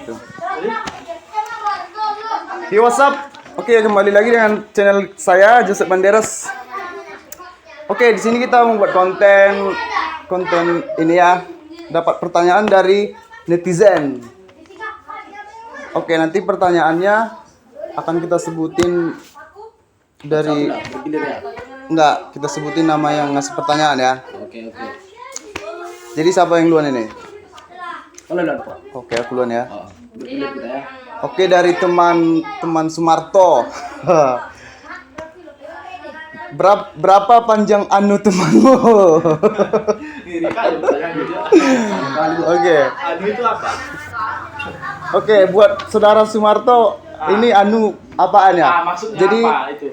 gitu. Hey, what's up? Oke, kembali lagi dengan channel saya Joseph Banderas. Oke, di sini kita membuat konten ini ya. Dapat pertanyaan dari netizen. Oke, nanti pertanyaannya akan kita sebutin dari enggak, kita sebutin nama yang ngasih pertanyaan ya. Oke. Jadi siapa yang duluan ini? Kalau duluan, Pak. Oke, aku duluan ya. Oh, kita ya. Oke, dari teman Sumarto. Berapa panjang anu temanmu? Oke. Anu itu apa? Oke, buat saudara Sumarto, ini anu apaan ya? Maksudnya Jadi apa itu?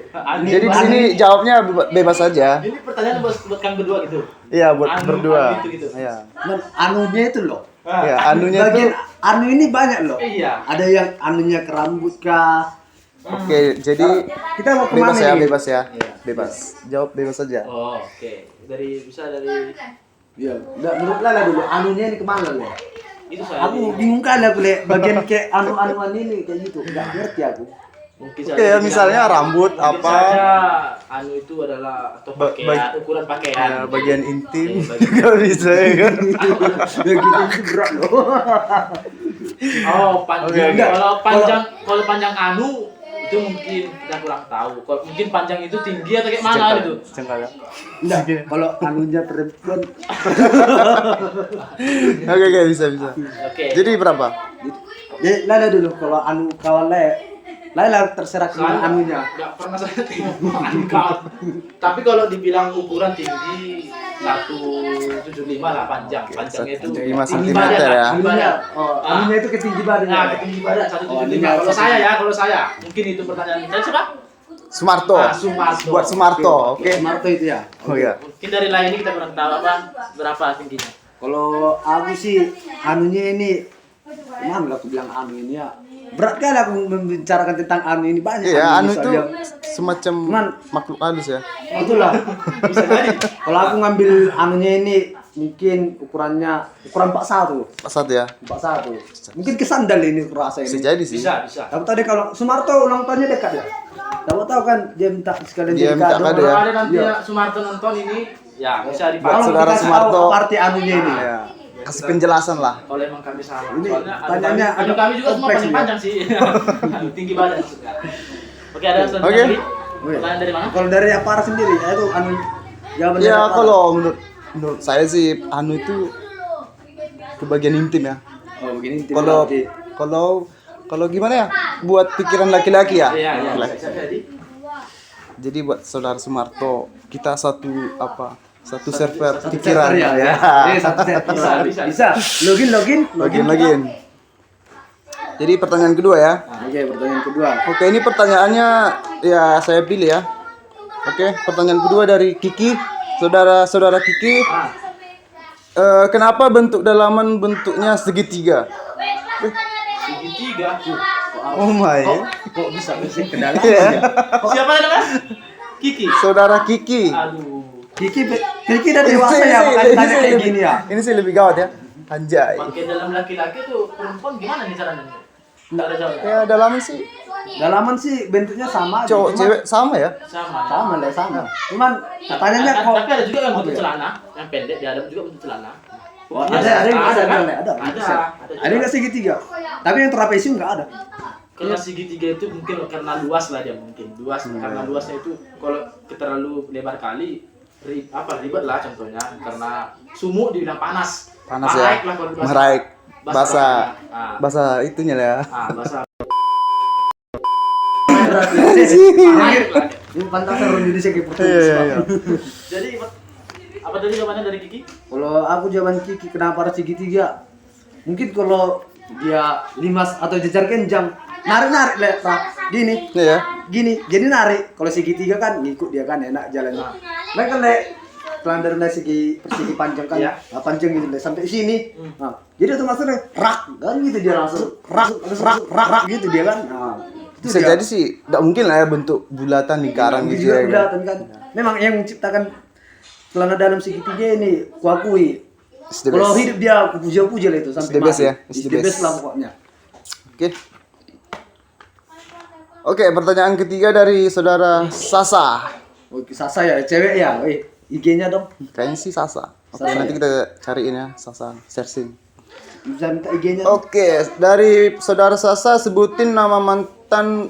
jadi di sini jawabnya bebas saja. Ini pertanyaan buat kalian berdua gitu. Iya, buat Anu, berdua. gitu. Iya. Dan anunya itu loh. Iya, anunya Bagian tuh. anu ini banyak loh. Iya. Ada yang anunya ke rambut kah? Oke, jadi Kita mau kemana bebas ya, nih? bebas ya. Iya. Bebas. Jawab bebas saja. Oh, oke. Bisa dari Iya. Menurut Lala dulu anunya ini kemana loh? itu saya. Aku bingung kali aku lihat bagian kayak anu-anuan ini kayak gitu. Enggak ngerti aku. Mungkin Oke, ya, misalnya rambut mungkin apa? saja anu itu adalah atau pakaian, ukuran Ya, pakaian. bagian intim. Bagian- Juga bisa ya kan? Ya gitu itu berat loh. Oh, panjang. Oke. Kalau panjang anu itu mungkin kita kurang tahu. Kalau mungkin panjang itu tinggi atau kayak mana gitu. Cengkal ya. Enggak, kalau anunya perempuan Oke, bisa. Oke. Jadi berapa? jadi Lala dulu kalau anu kawan Lala terserah kemana anunya. Enggak pernah saya tengok angka. Tapi kalau dibilang ukuran tinggi 175 lah panjang. Panjangnya itu 175 tinggi cm badan lah, ya. tinggi badan. Anunya itu ketinggi badan. Nah, ketinggi badan 175. anunya Kalau saya mungkin itu pertanyaan dari siapa? Sumarto. Sumarto. Buat Sumarto, oke. Marto itu ya. Oh ya. Mungkin dari lain ini kita kurang tahu berapa tingginya. Kalau aku sih anunya ini mana lah aku bilang anu ini ya. Berat kali aku membicarakan tentang anu ini banyak. Iya, anu itu soalnya. semacam Cuman, makhluk halus ya. itulah. Bisa jadi. Kalau aku ngambil anunya ini mungkin ukuran 41. Pasat ya. 41. Mungkin ke sandal ini aku rasa Bisa ini. jadi sih. Bisa. Tahu tadi kalau Sumarto ulang tahunnya dekat ya. Tahu kan dia minta sekalian Dia jadi minta kado. kado ya. Kalau ada nanti Iya. Sumarto nonton ini, ya bisa Buat dipakai. saudara Kita Sumarto. tahu Party anunya ini. Ya. Kasih penjelasan lah. Kalau emang kami salah. Ini Soalnya tanyanya anu agak kami juga semua kompleks panjang sih. Tinggi badan maksudnya. Oke, ada selanjutnya Oke. lagi? Pertanyaan dari mana? Kalau dari Apara sendiri, ya itu anu jawabannya Ya, Apara. kalau menurut saya sih anu itu ke bagian intim ya. Oh, begini Kalau gimana ya? Buat pikiran laki-laki ya. Iya, Laki-laki. bisa jadi. Jadi buat saudara Sumarto, kita satu server pikiran ya. ya. Satu set. Bisa. Bisa. Login. Login. Jadi pertanyaan kedua ya. Oke, pertanyaan kedua. Oke, ini pertanyaannya ya saya pilih ya. Oke, pertanyaan kedua dari Kiki, saudara Kiki. Kenapa bentuk dalaman bentuknya segitiga? Segitiga. Oh my. Kok bisa ke dalam? Iya. Siapa namanya? Kiki. Saudara Kiki. Aduh. Kiki udah dewasa ya, makanya tanya kayak gini ya. Ini sih lebih gawat ya. Anjay. Pakai dalam laki-laki tuh perempuan gimana nih caranya? Enggak ada jawaban. Ya dalaman sih Dalaman sih bentuknya sama aja. cowok Cuman- cewek sama ya. Sama. Cuman katanya kok Tapi ada juga yang bentuk celana, yang pendek di ada juga bentuk celana. Wah, Iya, ada kan? ada. Ada nggak segitiga? Tapi yang trapesium nggak ada. Kalau segitiga itu mungkin karena luas lah dia mungkin karena luasnya itu kalau terlalu lebar kali ribet lah contohnya karena sumuk dibilang panas Panas Meraik ya. lah kalau di bahasa. Meraik. Bahasa Ah, bahasa itunya lah ya. bahasa Akhir lah. ini pantas orang Indonesia kayak Iya, Portugis. iya, Pak. iya. Jadi apa tadi jawabannya dari Kiki? Kalau aku jawaban Kiki kenapa harus segitiga? Mungkin kalau dia limas atau jejar kenjang, narik le, Pak. Gini. Iya ya. Gini, jadi narik. Kalau segitiga kan ngikut dia kan enak jalannya. Nah kan le pelanggaran dari persegi panjang kan, Iya. panjang gitu le sampai sini. Nah, jadi itu maksudnya rak kan gitu dia langsung rak gitu dia kan. Nah, itu Bisa dia. jadi sih, tidak mungkin lah ya bentuk bulatan lingkaran gitu Juga ya. kelihatan kan. Memang yang menciptakan celana dalam segitiga ini kuakui. It's the Kalau best. hidup dia aku puja-puja lah itu sampai It's the best mati. ya, it's It's the the best best. lah pokoknya. Oke. Oke, pertanyaan ketiga dari saudara Sasa. Oke, Sasa ya, cewek ya. Wih, IG-nya dong. Kayaknya sih Sasa. Oke, Sasa nanti kita cariin ya Sasa, searching. Bisa minta IG-nya. Oke, dari saudara Sasa sebutin nama mantan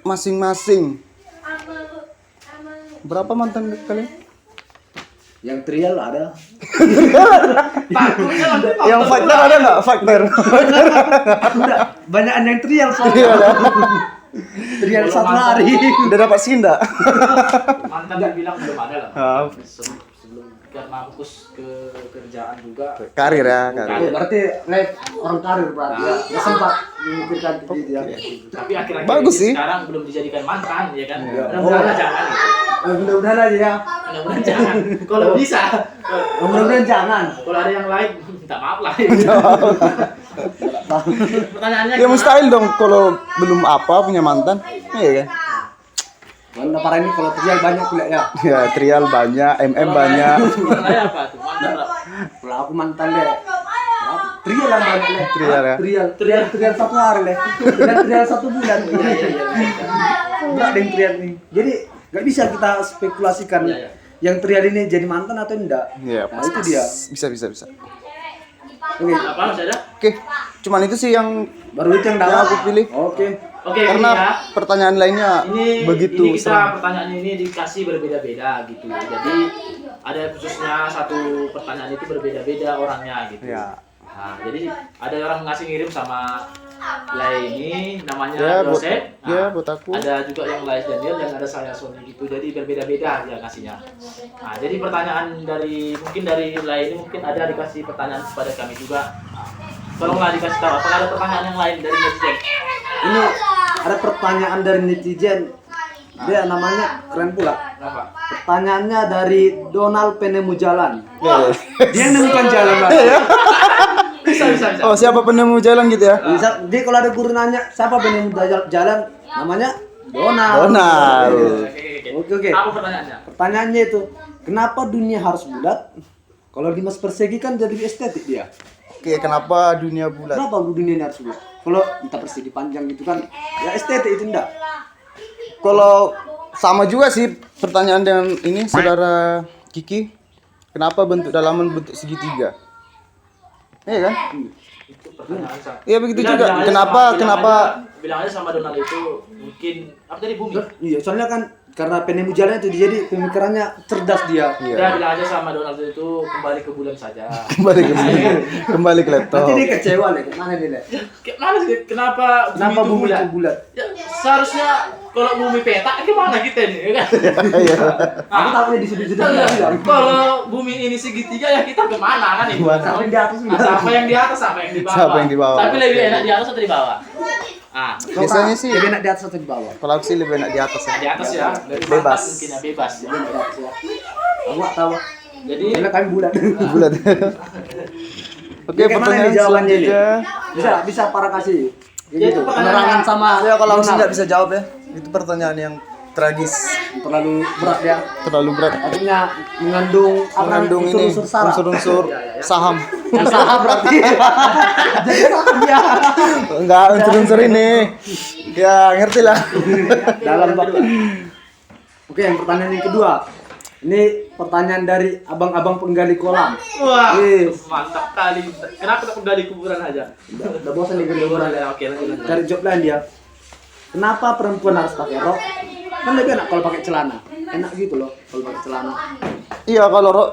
masing-masing. Berapa mantan kalian? Yang trial ada. Takutnya nanti Yang fighter ada nggak? Fighter. Udah, banyakan yang trial Iya, soalnya. ada. Trial Kalau 1 hari. Udah dapat sinda. mantan dibilang belum ada lah. Ah. Sebelum karena fokus ke kerjaan juga. Karir ya, Oh, karir. berarti orang karir berarti ya. Nggak sempat memikirkan ke dia. Tapi akhir-akhir Bagus ini sih. sekarang belum dijadikan mantan ya kan. Iya. Mudah-mudahan jangan gitu. Mudah-mudahan aja ya. Mudah-mudahan jangan. Kalau bisa. Mudah-mudahan jangan. Kalau ada yang lain minta maaf lah. Pertanyaannya Ya mustahil dong kalau belum apa punya mantan. Iya kan? Wanda parah ini kalau trial banyak kuliah ya. Ya, trial banyak, MM banyak. Pertanyaannya apa tuh? Mantan lah. Kalau aku mantan deh. Trial yang banyak deh. Trial ya. Trial 1 hari deh. Trial 1 bulan. Iya. Berat deh trial nih. Jadi nggak bisa kita spekulasikan Iya. yang trial ini jadi mantan atau enggak. Iya, Nah, itu dia. Bisa. Oke. Apa masih ada? Oke, cuman itu sih yang Baru itu yang yang dapat. aku pilih. Oke. Oke, Karena ini ya. pertanyaan lainnya Ini begitu ini kita serem. pertanyaan ini dikasih berbeda-beda gitu. Jadi ada khususnya satu pertanyaan itu berbeda-beda orangnya gitu. Ya. Nah, jadi ada orang ngasih ngirim sama Laini namanya Ya, buat Joseph. ya, buat aku. Ada juga yang Lais Daniel dan ada saya Sony gitu. Jadi berbeda-beda dia kasihnya. Nah, jadi pertanyaan dari mungkin dari Laini mungkin ada dikasih pertanyaan kepada kami juga. Tolonglah dikasih tahu apakah ada pertanyaan yang lain dari netizen. Ini ada pertanyaan dari netizen. Dia namanya keren pula. Apa? Pertanyaannya dari Donald Penemu Jalan. Ya. Dia nemukan jalan lah. Bisa. Oh, siapa penemu jalan gitu ya? Bisa, dia kalau ada guru nanya siapa penemu jalan, namanya Donald. Donald. Oke. Apa pertanyaannya? Pertanyaannya itu, kenapa dunia harus bulat? Kalau Dimas persegi kan jadi estetik dia. Oke, kenapa dunia bulat? Kenapa dunia ini harus bulat? Kalau kita persegi panjang gitu kan, ya estetik itu enggak. Kalau sama juga sih pertanyaan dengan ini saudara Kiki. Kenapa bentuk dalaman bentuk segitiga? Iya kan? Itu pertanyaan saya. Iya begitu Bilang- juga. bilang aja Kenapa sama- kenapa bilang aja sama Donald itu mungkin apa tadi bumi? Iya, soalnya kan karena penemu jalan itu jadi pemikirannya cerdas dia. Iya. Ya bilang aja sama Donald itu kembali ke bulan saja. kembali ke sini. Kembali ke laptop. Nanti dia kecewa deh, mana dia deh? Mana sih kenapa Kenapa bumi bulan? itu bulat? Ya, seharusnya kalau bumi petak gimana kita nih, ya kan? Iya. Aku tahunya di sudut-sudut dia bilang. Kalau bumi ini segitiga ya kita kemana kan itu? Sama yang di atas Nah, sama yang di atas sama yang di bawah. Sama yang di bawah. Tapi lebih enak di atas atau di bawah? Ah, Biasanya sih lebih enak di atas atau di bawah? kalau aku sih lebih enak di atas ya. di atas ya. Dari Bebas. mantan mungkin ya bebas ya. Lebih enak di atas ya. Aku nggak tahu. Jadi Karena kami bulat. Bulat. Oke, Kayak mana pertanyaan nih jawabannya ini? selanjutnya. Bisa para kasih. Ya, itu pertanyaan- Penerangan sama Ya kalau aku sih Donald. nggak bisa jawab ya. Itu pertanyaan yang tragis, Terlalu berat ya. terlalu berat. Artinya mengandung Mengandung ini unsur sara. unsur-unsur saham. Yang saham berarti. Jadi saham ya. Enggak, unsur-unsur ini. Ya, ngerti lah. Dalam bab. Oke, yang pertanyaan yang kedua. Ini pertanyaan dari abang-abang penggali kolam. wah, Yes. mantap kali. Kenapa tak gali kuburan aja? Udah bosan nih gali kolam ya. Oke, lanjut. Cari job lain dia. Kenapa perempuan harus pakai rok? Kan lebih enak kalau pakai celana. Enak gitu loh kalau pakai celana. Iya, kalau rok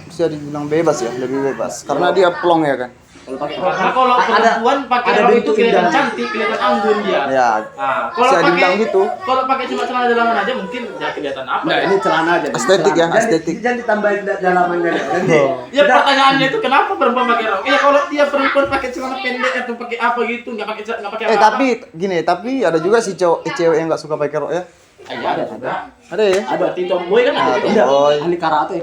bisa dibilang bebas ya, lebih bebas. Karena dia plong ya kan. Kalau pakai rok. Karena kalau perempuan pakai rok itu bentuk kelihatan indah. cantik, kelihatan anggun dia. Ya. Nah, kalau Bisa pakai dibilang gitu. Kalau pakai cuma celana dalaman aja mungkin ya kelihatan apa? Nah, ya? ini celana aja. Estetik ya, Jangan- estetik. Jangan ditambahin dalamannya. Nanti. Oh. Ya pertanyaannya itu kenapa perempuan pakai rok? Ya kalau dia perempuan pakai celana pendek atau pakai apa gitu, nggak pakai apa-apa. Tapi gini, tapi ada juga sih cewek yang nggak suka pakai rok ya. Iya, ada juga. Ada ya? Ada berarti tomboy kan ada. Ada. Iya, Oh. ahli karate.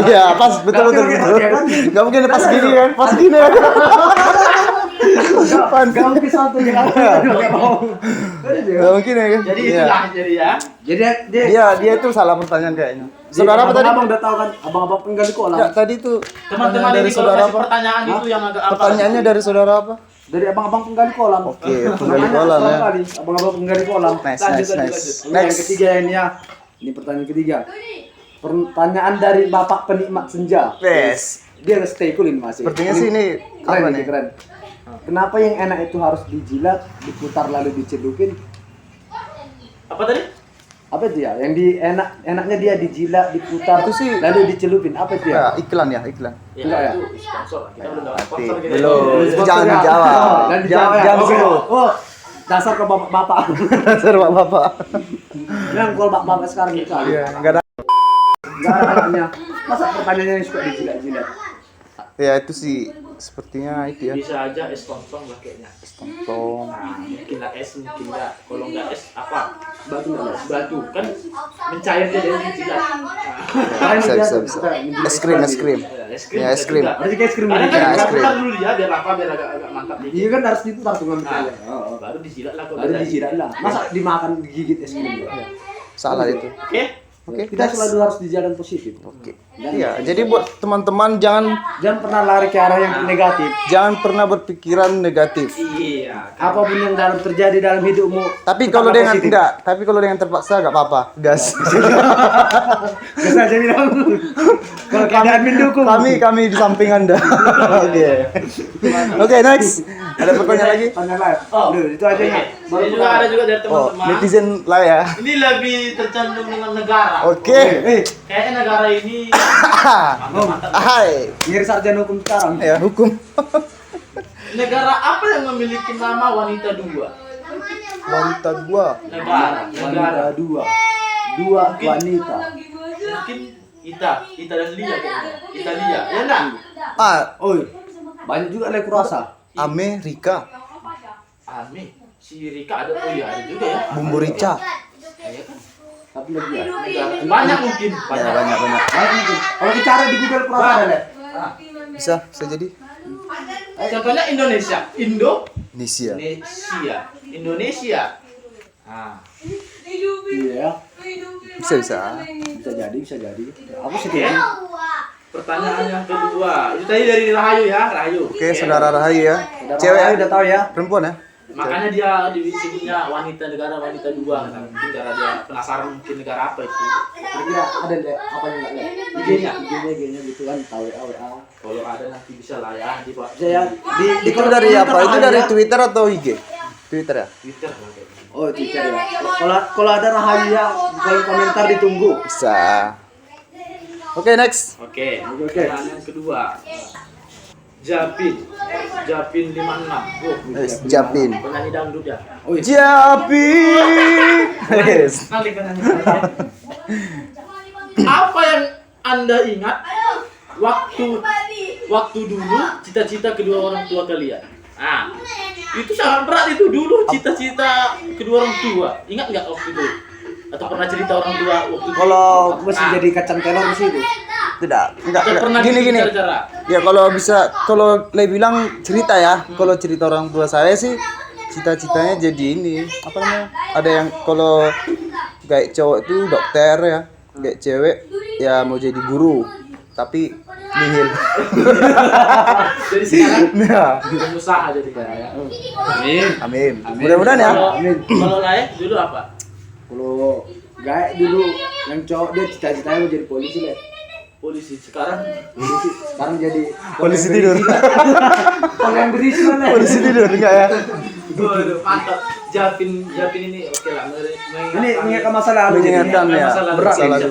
Iya, pas betul betul Nggak betul. mungkin, kan? Nggak mungkin pas gini kan, pas gini kan. Gak mungkin satu yang Nggak mungkin ya kan. Jadi Iya. itulah jadi ya. Jadi dia Dia itu salah pertanyaan kayaknya. Saudara apa tadi? Abang udah tahu kan, abang-abang penggali kolam. Ya, tadi tuh Teman-teman dari ini kalau saudara kasih apa? pertanyaan itu yang agak apa? Pertanyaannya dari saudara apa? Dari abang-abang penggali kolam. Oke, penggali kolam ya. Abang-abang penggali kolam. Nice, Lanjut, nice, lanjut, nice. lanjut. Ini yang Next. ketiga ini ya. Ini pertanyaan ketiga. Pertanyaan dari Bapak penikmat senja. Yes. Dia stay cool ini masih. Sepertinya sih ini keren, apa ini nih? keren. Kenapa yang enak itu harus dijilat, diputar lalu dicelukin? Apa tadi? Apa itu ya? Yang enaknya dia dijilat, diputar, Itu sih- lalu dicelupin. Apa itu Ya, ya? iklan ya, iklan. Ya, Enggak ya? itu sponsor. Kita belum dapat Nanti sponsor kita. belum. Sponsor Jangan ya? dijawab. Oh, dan dijawab ya? Jangan Oke. dulu. Oh, dasar ke bapak-bapak. Dasar bapak. Yang kalau bapak-bapak sekarang itu kali. Iya, enggak ada. Enggak ada anaknya. Masa pertanyaannya yang suka dijilat-jilat? Ya itu sih sepertinya itu ya. Bisa aja es tontong lah kayaknya. Tong. Nah, mungkin lah es, mungkin enggak. Kalau enggak es apa? Batu enggak ada. Batu kan mencair dia dari jilat. Bisa. Es krim. Es krim. Ya, es krim. Berarti kayak es krim Karena ini. kan Ya, es kita krim. putar dulu dia biar apa biar agak mantap dikit. Iya kan harus diputar tuh ngambil. Nah, Oh, baru dijilat lah kalau baru udah dijilat lah. Masa dimakan digigit es krim? Salah itu. Oke. Oke, Kita next. selalu harus di jalan positif. Oke. Iya, jadi buat teman-teman Jangan pernah lari ke arah yang negatif. jangan pernah berpikiran negatif. Iya. Apapun yang dalam terjadi dalam hidupmu. Tapi tetaplah kalau dengan positif. tapi kalau dengan terpaksa enggak apa-apa. Gas. Gas aja bilang. Kalau keadaan mendukung. kami di samping Anda. Oke. Oke, next. Ada pertanyaan lagi? Tanya lain. Oh, Duh, itu aja ya. Ini juga ada juga dari Oh, teman-teman. netizen lah ya. Ini lebih tercantum dengan negara. Oke. Kayaknya negara ini mantap-mantap. Hai. Nyari sarjana hukum sekarang. Ya, hukum. Negara apa yang memiliki nama wanita dua? Wanita gua. Negara. Wanita dua. Dua wanita. Mungkin Ita dan Lia kayaknya. Italia. Ya enggak? Oi. Banyak juga lah kurasa. Amerika. Ame. Si Rika ada. Oh iya ada juga ya. Bumbu rica. Iya kan? Tapi lagi ya. Negara. Banyak mungkin. Ya, Banyak. banyak. Banyak mungkin. Kalau dicari di Google kurasa ada deh. Ah. Bisa jadi. Contohnya Indonesia. Indonesia. Indonesia. Ah. Iya ya. Bisa. Bisa jadi. Aku Oke. setuju. Pertanyaan yang kedua. Itu tadi dari Rahayu ya, Rahayu. Oke, saudara Rahayu ya. Udah Cewek udah tahu ya. perempuan ya? Makanya dia disebutnya wanita negara wanita dua. Mungkin karena dia penasaran mungkin negara apa itu. Kira-kira ada deh apa yang enggak lihat? IG-nya gitu kan, WA. Kalau ada nanti bisa lah ya di Bisa ya. Di Itu dari apa? Itu dari Twitter atau IG? Twitter ya? Twitter lah kayaknya. Oh, Twitter ya. Kalau ada Rahayu ya, kolom komentar ditunggu. Bisa. Oke, next. Oke. Oke. Pertanyaan yang kedua. Japin 56. Japin. Penyanyi dangdut ya. Oh, iya. Japin. Yes. Nanti penyanyi dangdut. Apa yang Anda ingat waktu dulu cita-cita kedua orang tua kalian? Ah, itu sangat berat itu dulu cita-cita kedua orang tua. Ingat nggak waktu itu? Atau pernah cerita orang tua waktu itu? Kalau Masih jadi kacang telur di situ. tidak, Nggak pernah gini. cara-cara. Ya kalau bisa, kalau Le bilang cerita ya, kalau cerita orang tua saya sih cita-citanya jadi ini, apa namanya? Ada yang kalau kayak cowok itu dokter ya, kayak cewek ya mau jadi guru, tapi nihil. Jadi sekarang Nah, pengusaha jadi kan. Amin. amin. Mudah-mudahan ya. Kalau lain dulu apa? Kalau gaek dulu yang cowok dia cita-citanya mau jadi polisi lah. Polisi. Sekarang Polisi sekarang jadi Polisi tidur. Kalau yang berisi mana? Polisi tidur enggak ya? Waduh, mantap. Japin ini oke lah. Ini mengingatkan masa lalu. Mengingatkan ya. Berat Masa ya. lalu.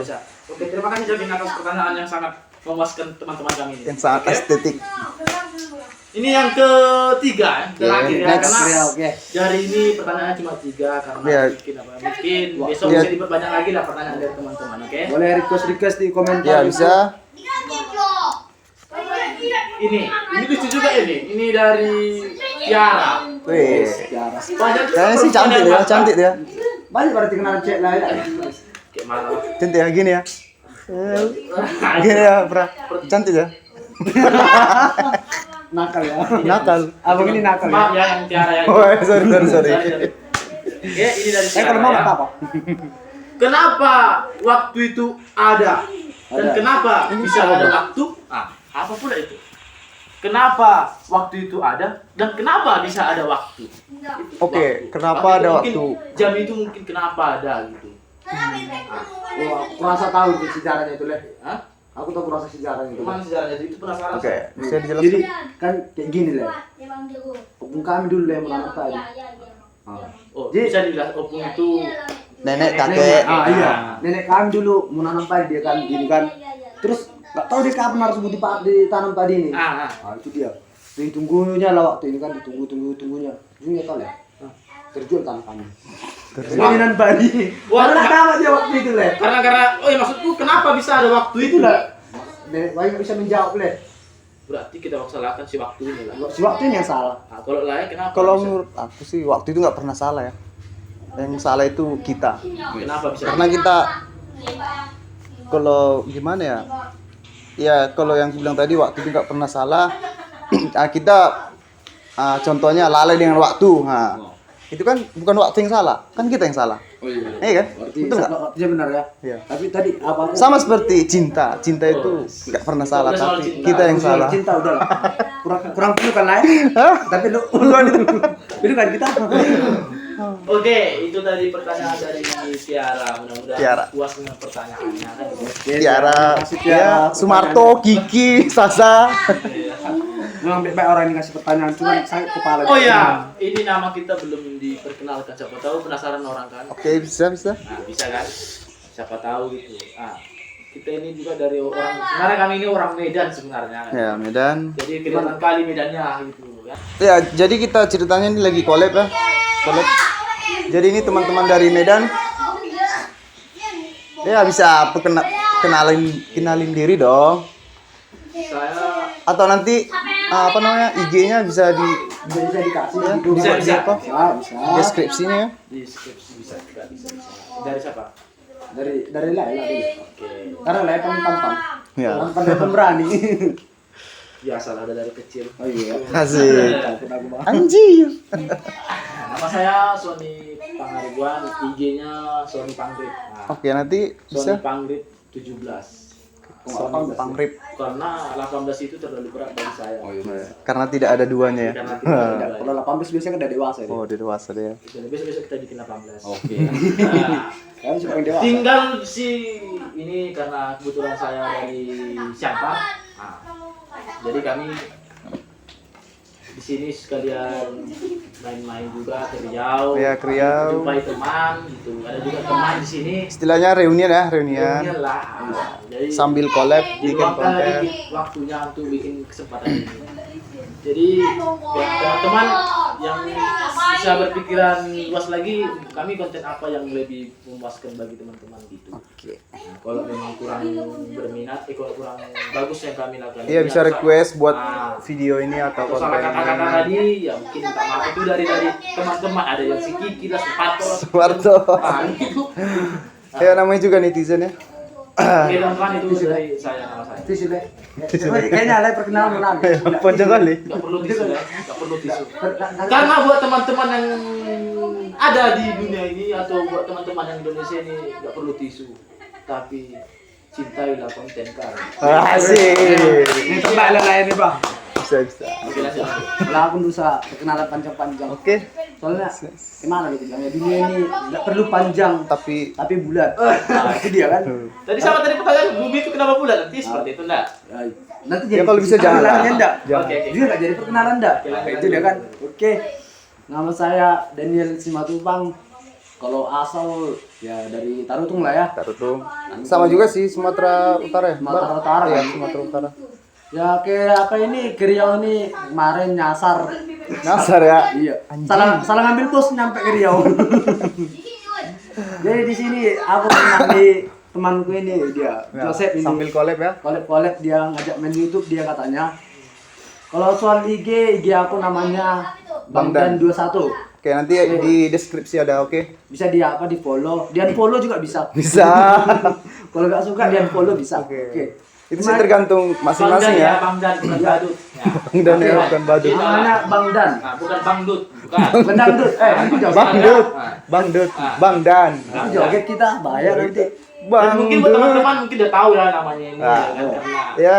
Oke, terima kasih Japin atas pertanyaan yang sangat memuaskan teman-teman kami ini. Yang sangat Oke. estetik. Ini yang ketiga ya, terakhir ya, next. karena Ya, oke. dari ini pertanyaannya cuma 3 karena Ya. mungkin besok Ya. bisa diperbanyak lagi lah pertanyaan dari teman-teman, oke? Boleh request di komentar. Ya bisa. Ini lucu juga ini. Ini dari Tiara. Wih. Sejarah. Banyak juga Kayaknya sih perempuan cantik yang ya, mantap. cantik ya. Banyak berarti kenalan cek lah ya. Kayak mana? Cantik ya gini ya. Gini ya, Pra. Cantik ya. Nakal ya. Nakal. Abang ini nakal Maaf ya. ya yang Tiara ya. Oh, sorry. Oke, ini dari Tiara. Kalau mau ya. nggak apa-apa. Kenapa waktu itu ada? Dan Ada. kenapa Ini bisa apa, ada Bro? waktu? Ah, apa pula itu? kenapa waktu itu ada dan kenapa bisa ada waktu. Oke, Waktu. kenapa Waktu ada itu waktu? mungkin, jam itu mungkin kenapa ada gitu. Oh, aku rasa tahu itu sejarahnya itu leh. Hah? Aku tahu rasa sejarahnya itu. Gimana sejarahnya itu penasaran. Oke, saya. bisa dijelaskan? Jadi kan kayak gini leh. Opung kami dulu leh menanam tadi. Oh, Jadi- bisa dibilang opung itu Nenek, kakek. Nenek, iya. Nenek kami dulu menanam padi dia kan gini kan. Terus nggak tahu dia kapan harus ditanam padi ini. ah. Nah, itu dia. Ditunggunya lah waktu ini kan ditunggunya. Ujungnya tahu ya. Terjual tanah kami. Terjual padi. Wah, Karena kenapa dia waktu itu leh? karena oh ya maksudku kenapa bisa ada waktu itu lah? Nenek Bayi nggak bisa menjawab leh. Berarti kita salahkan si waktu ini lah. Si waktu ini yang salah. Nah, kalau lain kenapa? Kalau bisa? menurut aku sih waktu itu nggak pernah salah ya. Yang salah itu kita. Kenapa bisa? Karena kita kalau gimana ya? Ya kalau yang bilang tadi waktu itu nggak pernah salah. Kita contohnya lalai dengan waktu. Nah, itu kan bukan waktu yang salah, kan kita yang salah. Oh iya. Iya kan? Berarti Betul nggak? waktunya benar ya. Iya. Tapi tadi apa? Sama seperti cinta. Cinta itu nggak pernah salah, Udah soal tapi cinta. kita yang Soal salah. Cinta udah lah. Kurang perlu kan lain. Hah? Tapi lu uluan itu. Itu kan kita. Oke, itu tadi pertanyaan dari Tiara. Mudah-mudahan Tiara. puas dengan pertanyaannya kan. Tiara, Terima kasih, Tiara. ya, Sumarto, Kiki, Sasa. Memang baik orang ini ngasih pertanyaan cuma saya kepala. Oh ya, ini nama kita belum diperkenalkan. Siapa tahu penasaran orang kan? Oke, bisa. Nah, bisa kan? Siapa tahu gitu. Ah, kita ini juga dari orang. Sebenarnya kami ini orang Medan sebenarnya. Kan? Ya, Medan. Jadi kelihatan kali Medannya gitu kan. Ya, jadi kita ceritanya ini lagi collab ya. Collab. Jadi ini teman-teman dari Medan. Ya, bisa kenalin diri dong. Saya Atau nanti apa namanya? IG-nya bisa di Bisa dikasih ya, gitu. Bisa, bisa. apa? Bisa. Deskripsinya ya. di deskripsi bisa juga bisa. Dari siapa? Dari Laila dulu. Oke. Karena Laila paling tampan. Ya. Tampan dan pemberani. Biasalah udah dari kecil. Oh iya. Kasih. Takut aku banget. Anjir. Nama saya Sony Pangaribuan, IG-nya Sony Pangrip. Nah, Oke, nanti Sony bisa Pangrip 17. Sony Pangrip Karena 18 itu terlalu berat bagi saya. Oh iya. karena tidak ada duanya ya. Karena tidak Kalau 18 biasanya kan udah dewasa itu. Oh, dia dewasa deh. besok kita bikin 18. Oke. Nah, Kan siapa yang dewasa? tinggal si ini karena kebetulan saya dari Siapa. Nah, jadi kami di sini sekalian main-main juga ke Riau. Ya, ke Riau. Jumpai teman gitu. Ada juga teman di sini. Istilahnya reunian ya, reunian. Reunian lah. Jadi Sambil collab bikin diluangkan lagi konten. waktunya untuk bikin kesempatan ini. Jadi buat teman-teman yang bisa berpikiran luas lagi, kami konten apa yang lebih memuaskan bagi teman-teman gitu. Oke. Nah, kalau memang kurang berminat, kalau kurang bagus yang kami lakukan. Iya, bisa request buat Nah, video ini atau atau salah konten kata-kata ini. tadi, ya mungkin minta maaf itu dari teman-teman. Ada yang si Kiki lah, Suparto. Suparto. Nah, gitu. Ya, namanya juga netizen ya. Oke teman-teman, itu dari saya, nama saya. Tisu deh. Kayaknya Laila perkenalan menang. Panjang kali. Gak perlu tisu ya, gak perlu tisu. Karena buat teman-teman yang ada di dunia ini atau buat teman-teman yang Indonesia ini gak perlu tisu, tapi cintailah konten kami. Asik. Ini tebak Laila ini, Bang. Bisa. Oke lanjut. Kalau aku bisa perkenalan panjang-panjang. Oke. Soalnya gimana gitu bilangnya, dunia ini nggak perlu panjang Tapi tapi bulat. Nah, itu dia kan. Tadi sama tadi pertanyaan bumi itu kenapa bulat? Nanti seperti itu enggak? Ya, nanti Ya, kalau bisa jangan lah. perkenalannya enggak? Jangan. Oke, oke. Dia nggak jadi perkenalan enggak? Oke, lanjut, Itu dia lanjut. kan. Oke. Nama saya Daniel Simatupang. Kalau asal ya dari Tarutung lah ya. Tarutung. Sama juga sih Sumatera Utara ya. Sumatera Utara, Iya, kan? Sumatera Utara. Ya kayak apa ini ke Riau ini kemarin nyasar. Nasar ya. Iya. Anjing. Salah ngambil bus nyampe ke Riau. Jadi di sini aku pernah di temanku ini dia Ya, Joseph ini. sambil collab ya. Collab dia ngajak main YouTube, dia katanya kalau soal IG aku namanya Bang Dan 21. Oke, nanti di deskripsi ada, oke. Bisa dia apa di follow, dia follow juga bisa. Bisa. Kalau nggak suka dia follow bisa. Oke. Oke. Itu sih tergantung masing-masing ya. Bang Dan bukan badut. Ya. Bang Dan ya, bukan badut. Namanya Bang Dan. Nah, bukan Bang Dut, bukan. Mendangdut. Itu joget. Bang Dut, Bang Dut, Bang Dan. Itu joget kita bayar nanti. Dan Bang mungkin buat Dut. teman-teman mungkin udah tahu lah namanya ini Ah. ya kan karena Ya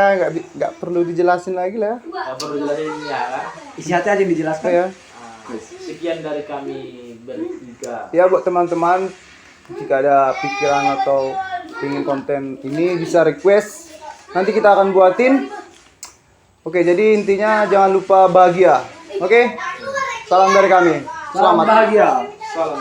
nggak perlu dijelasin lagi lah. nggak perlu jelasin ya kan. Isi hati aja yang dijelaskan. Ya. Sekian dari kami bertiga. Ya buat teman-teman jika ada pikiran atau ingin konten ini bisa request. Nanti kita akan buatin. Oke, jadi intinya jangan lupa bahagia. Oke? Salam dari kami. Salam bahagia. Salam.